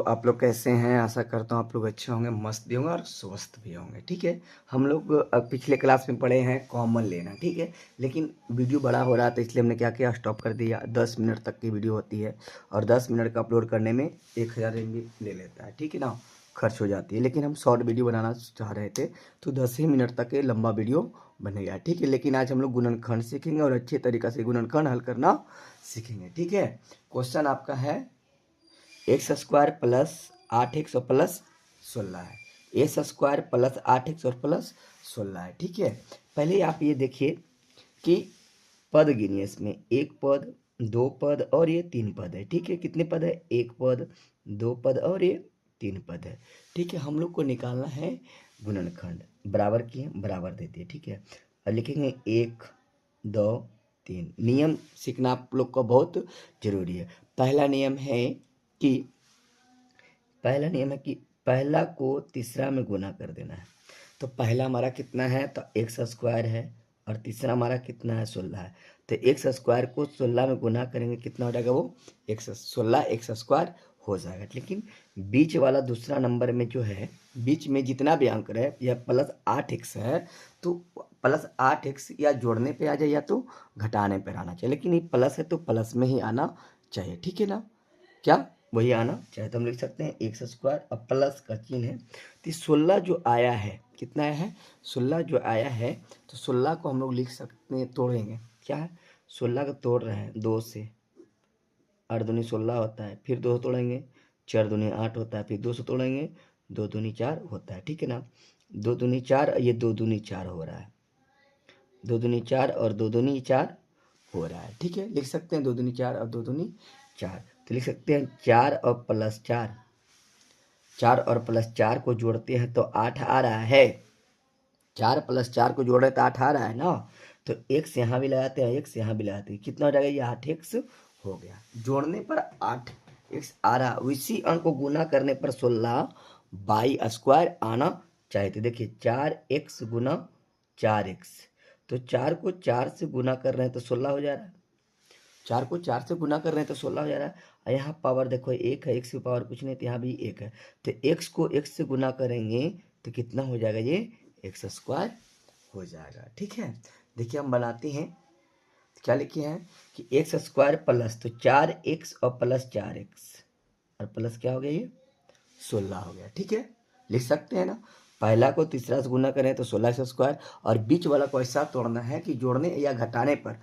आप लोग कैसे हैं? आशा करता हूँ आप लोग अच्छे होंगे, मस्त भी होंगे और स्वस्थ भी होंगे। ठीक है, हम लोग पिछले क्लास में पढ़े हैं कॉमन लेना। ठीक है, लेकिन वीडियो बड़ा हो रहा था इसलिए हमने क्या किया, स्टॉप कर दिया। 10 मिनट तक की वीडियो होती है और 10 मिनट का अपलोड करने में 1000 MB ले लेता है। ठीक है ना, खर्च हो जाती है। लेकिन हम शॉर्ट वीडियो बनाना चाह रहे थे तो 10 ही मिनट तक के लंबा वीडियो बनेगा। ठीक है, लेकिन आज हम लोग गुणनखंड सीखेंगे और अच्छे तरीक़े से गुणनखंड हल करना सीखेंगे। ठीक है, क्वेश्चन आपका है एक्स स्क्वायर प्लस 8x और प्लस 16 है। एक्स स्क्वायर प्लस 8x और प्लस 16 है। ठीक है, पहले आप ये देखिए कि पद गिनिए। इसमें एक पद, दो पद और ये तीन पद है। ठीक है, कितने पद है? एक पद, दो पद और ये तीन पद है। ठीक है, हम लोग को निकालना है गुणनखंड। बराबर किए, बराबर देते हैं। ठीक है, और लिखेंगे 1 2 3। नियम सीखना आप लोग को बहुत जरूरी है। पहला नियम है कि पहला को तीसरा में गुना कर देना है। तो पहला हमारा कितना है? तो एक्स स्क्वायर है और तीसरा हमारा कितना है? 16 है। तो एक्स स्क्वायर को 16 में गुना करेंगे, कितना हो जाएगा? वो 16 एक्स स्क्वायर हो जाएगा। लेकिन बीच वाला दूसरा नंबर में जो है, बीच में जितना भी अंक है, यह प्लस 8x है, तो प्लस 8x या जोड़ने पे आ जाए या तो घटाने पर आना चाहिए। लेकिन ये प्लस है तो प्लस में ही आना चाहिए। ठीक है ना, क्या वही आना चाहे तो हम लिख सकते हैं एक्स स्क्वायर और प्लस का चिन्ह है। तो 16 जो आया है, कितना आया है? 16 जो आया है, तो 16 को हम लोग लिख सकते हैं, तोड़ेंगे। क्या है? 16 को तोड़ रहे हैं 2 से। 8 दूनी 16 होता है, फिर 2 तोड़ेंगे, 4 दूनी 8 होता है, फिर 2 से तोड़ेंगे, 2 दूनी 4 होता है। ठीक है ना, 2 दूनी 4, ये 2 दूनी 4 हो रहा है। 2 दूनी 4 और 2 दूनी 4 हो रहा है। ठीक है, लिख सकते हैं 2 दूनी 4 और 2 दूनी 4। तो लिख सकते हैं 4 और प्लस 4, 4 और प्लस 4 को जोड़ते हैं तो 8 आ रहा है। 4 प्लस 4 को जोड़ रहे तो 8 आ रहा है ना। तो x यहाँ भी लगाते हैं, x यहाँ भी लगाते हैं, कितना हो जाएगा? ये 8x हो गया। जोड़ने पर 8x आ रहा, उसी अंक को गुना करने पर 16 बाई स्क्वायर आना चाहिए। तो देखिए 4x गुना 4x, तो 4 को 4 से गुना कर रहे हैं तो 16 हो जा रहा है। 4 को 4 से गुना कर रहे हैं तो 16 हो जा रहा है। और यहाँ पावर देखो 1 है, x की पावर कुछ नहीं, तो यहाँ भी 1 है। तो x को x से गुना करेंगे तो कितना हो जाएगा? ये एक्स स्क्वायर हो जाएगा। ठीक है, देखिए हम बनाते हैं, क्या लिखे हैं कि एक्स स्क्वायर प्लस, तो 4x और प्लस 4x और प्लस क्या हो गया? ये 16 हो गया। ठीक है, लिख सकते हैं ना। पहला को तीसरा से गुना करें तो 16 स्क्वायर, और बीच वाला को ऐसा तोड़ना है कि जोड़ने या घटाने पर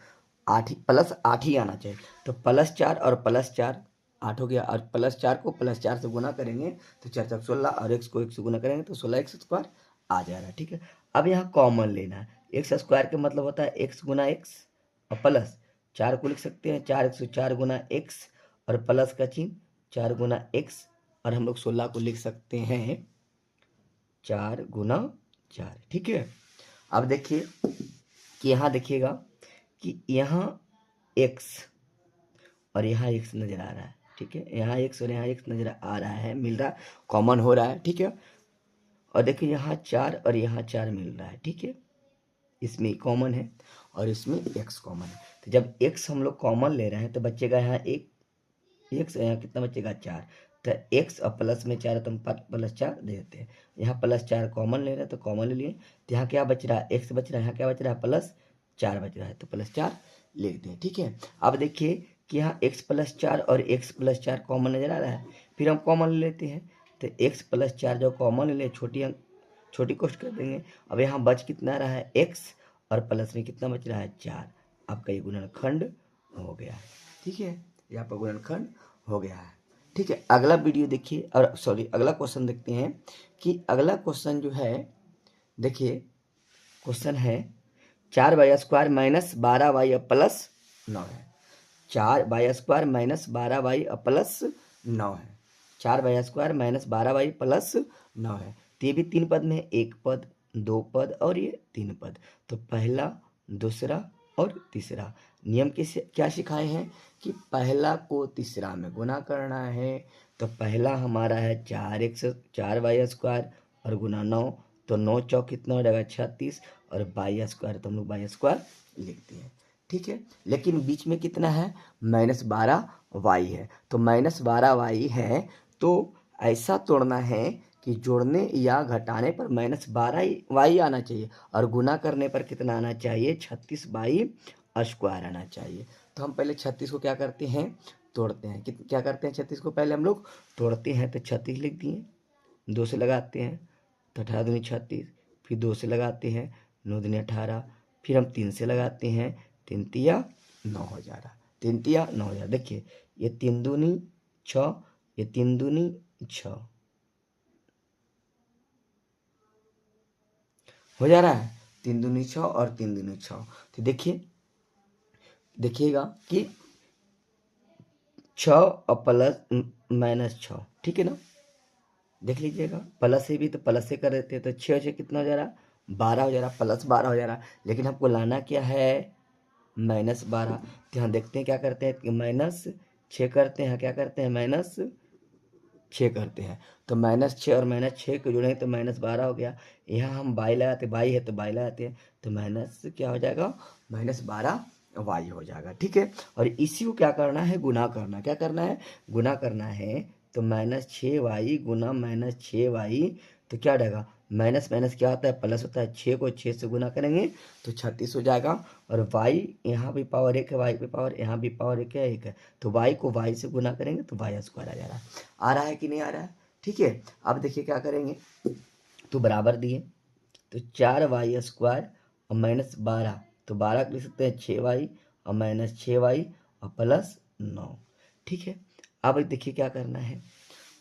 8 प्लस 8 ही आना चाहिए। तो प्लस 4 और प्लस 4 8 हो गया, और प्लस 4 को प्लस 4 से गुना करेंगे तो 4 4 16, और x को 1 से गुना करेंगे तो 16 एक्स स्क्वायर आ जा रहा है। ठीक है, अब यहाँ कॉमन लेना है। एक्स स्क्वायर का मतलब होता है x गुना एक्स और प्लस 4 को लिख सकते हैं 4 गुना एक्स और प्लस का चिन्ह 4 गुना एक्स, और हम लोग 16 को लिख सकते हैं 4 गुना 4। ठीक है, अब देखिए कि यहाँ देखिएगा कि यहाँ x और यहाँ x नज़र आ रहा है। ठीक है, यहाँ x और यहाँ x नज़र आ रहा है, मिल रहा, कॉमन हो रहा है। ठीक है, और देखिए यहाँ 4 और यहाँ 4 मिल रहा है। ठीक है, इसमें कॉमन है और इसमें x कॉमन है। तो जब x हम लोग कॉमन ले रहे हैं तो बचेगा यहाँ एक x, यहाँ कितना बचेगा? 4। तो x और प्लस में 4 तो हम प्लस 4 दे देते हैं। यहाँ प्लस 4 कॉमन ले रहे हैं तो कॉमन ले लिए, तो यहाँ क्या बच रहा है? x बच रहा है, यहाँ क्या बच रहा है? प्लस 4 बच रहा है, तो प्लस 4 लिखते हैं। ठीक है, अब देखिए कि यहाँ x प्लस 4 और x प्लस 4 कॉमन नजर आ रहा है, फिर हम कॉमन ले लेते हैं। तो x प्लस 4 जो कॉमन ले लें, छोटी कोष्ट कर देंगे। अब यहाँ बच कितना रहा है? x, और प्लस में कितना बच रहा है? 4। आपका ये गुणनखंड हो गया है। ठीक है, ये आपका गुणनखंड हो गया है। ठीक है, अगला वीडियो देखिए, और सॉरी अगला क्वेश्चन देखते हैं कि अगला क्वेश्चन जो है, देखिए क्वेश्चन है 4y square minus 12y plus 9 है। 4y square minus 12y plus 9 है। 4y square minus 12y plus 9 है। तो ये भी 3 पद में है, एक पद, 2 पद और ये 3 पद। तो पहला, दूसरा और तीसरा नियम क्या सिखाए हैं कि पहला को तीसरा में गुना करना है। तो पहला हमारा है 4y स्क्वायर और गुना 9, तो 9 चौक कितना हो जाएगा? 36, और y स्क्वायर तो हम लोग y स्क्वायर लिखते हैं। ठीक है, लेकिन बीच में कितना है? -12y है। तो -12y है, तो ऐसा तोड़ना है कि जोड़ने या घटाने पर -12y आना चाहिए और गुना करने पर कितना आना चाहिए, 36y² आना चाहिए। तो हम पहले 36 को क्या करते हैं, तोड़ते हैं। क्या करते हैं, 36 को पहले हम लोग तोड़ते हैं। तो 36 लिख दिए, 2 से लगाते हैं तो 18 दूनी 36, फिर 2 से लगाते हैं 9 दूनी 18, फिर हम 3 से लगाते हैं, 3 तिया 9 हो जा रहा, 3 तिया 9 हो जा रहा। देखिए ये 3 दूनी 6, ये 3 दूनी 6 हो जा रहा है, 3 दूनी 6 और 3 दूनी 6। तो देखिएगा कि 6 और प्लस -6, ठीक है ना। देख लीजिएगा, प्लस से भी तो प्लस से कर देते हैं, तो 6 से कितना हो जा रहा, 12 हो जा रहा, +12 हो जा रहा। लेकिन हमको लाना क्या है, -12। तो यहाँ देखते हैं क्या करते हैं कि -6 करते हैं, क्या करते हैं, -6 करते हैं। तो -6 और -6 को जोड़ेंगे तो -12 हो गया। यहाँ हम बाई लगाते, बाई है तो बाई लगाते हैं, तो माइनस क्या हो जाएगा, -12y हो जाएगा, ठीक है। और इसी को क्या करना है, गुना करना। क्या करना है, गुना करना है। तो -6y गुना -6y, तो क्या हो जाएगा, माइनस माइनस क्या होता है, प्लस होता है। 6 को 6 से गुना करेंगे तो 36 हो जाएगा। और y यहाँ भी पावर 1 है, y पे पावर यहाँ भी पावर 1 है, 1 है, तो y को y से गुना करेंगे तो y² आ जा रहा है। आ रहा है कि नहीं आ रहा है, ठीक है। अब देखिए क्या करेंगे, तो बराबर दिए, तो 4y² और -12, तो 12 लिख सकते हैं 6y और -6y और +9, ठीक है। अब देखिए क्या करना है,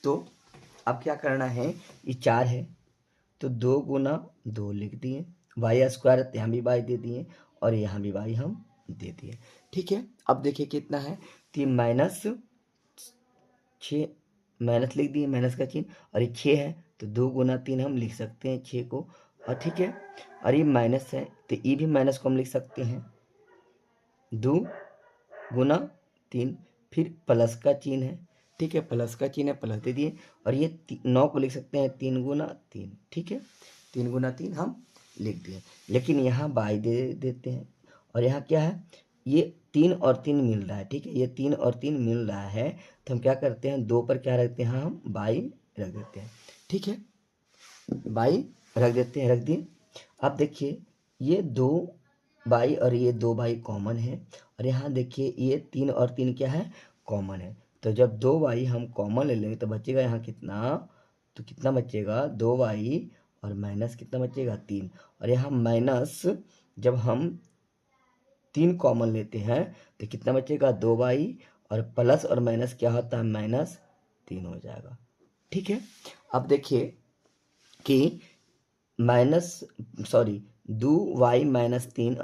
तो अब क्या करना है, ये 4 है तो 2 गुना 2 लिख दिए, y² यहाँ भी y दे दिए और यहाँ भी y हम दे दिए, ठीक है। अब देखिए कितना है, 3 -6 माइनस लिख दिए, माइनस का चिन्ह, और ये 6 है तो 2 गुना 3 हम लिख सकते हैं 6 को, और ठीक है। और ये माइनस है तो ये भी माइनस को हम लिख सकते हैं, 2 गुना 3, फिर प्लस का चिन्ह है, ठीक है, प्लस का चिन्ह है, प्लस दे दिए। और ये 9 को लिख सकते हैं 3 गुना 3, ठीक है, 3 गुना 3 हम लिख दिए। लेकिन यहाँ बाई दे देते हैं, और यहाँ क्या है, ये 3 और 3 मिल रहा है, ठीक है, ये 3 और 3 मिल रहा है। तो हम क्या करते हैं, 2 पर क्या रखते हैं, हम बाई रख देते हैं, ठीक है, बाई रख देते हैं, रख दिए। अब देखिए ये 2y और ये 2y कॉमन है, और यहाँ देखिए ये 3 और 3 क्या है, कॉमन है। तो जब 2y हम कॉमन ले लेंगे तो बचेगा यहाँ कितना, तो कितना बचेगा, 2y और माइनस कितना बचेगा, 3। और यहाँ माइनस जब हम 3 कॉमन लेते हैं तो कितना बचेगा, 2y, और प्लस और माइनस क्या होता है, -3 हो जाएगा, ठीक है। अब देखिए कि -2y -3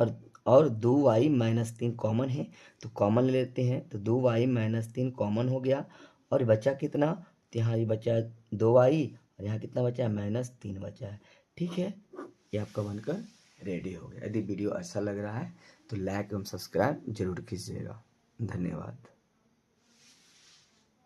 और 2y -3 कॉमन है, तो कॉमन ले लेते हैं, तो 2y -3 कॉमन हो गया, और बचा कितना, तो यहाँ ये बचा 2y और यहाँ कितना बचा है, -3 बचा है, ठीक है। ये आपका बनकर रेडी हो गया। यदि वीडियो अच्छा लग रहा है तो लाइक एवं सब्सक्राइब जरूर कीजिएगा। धन्यवाद।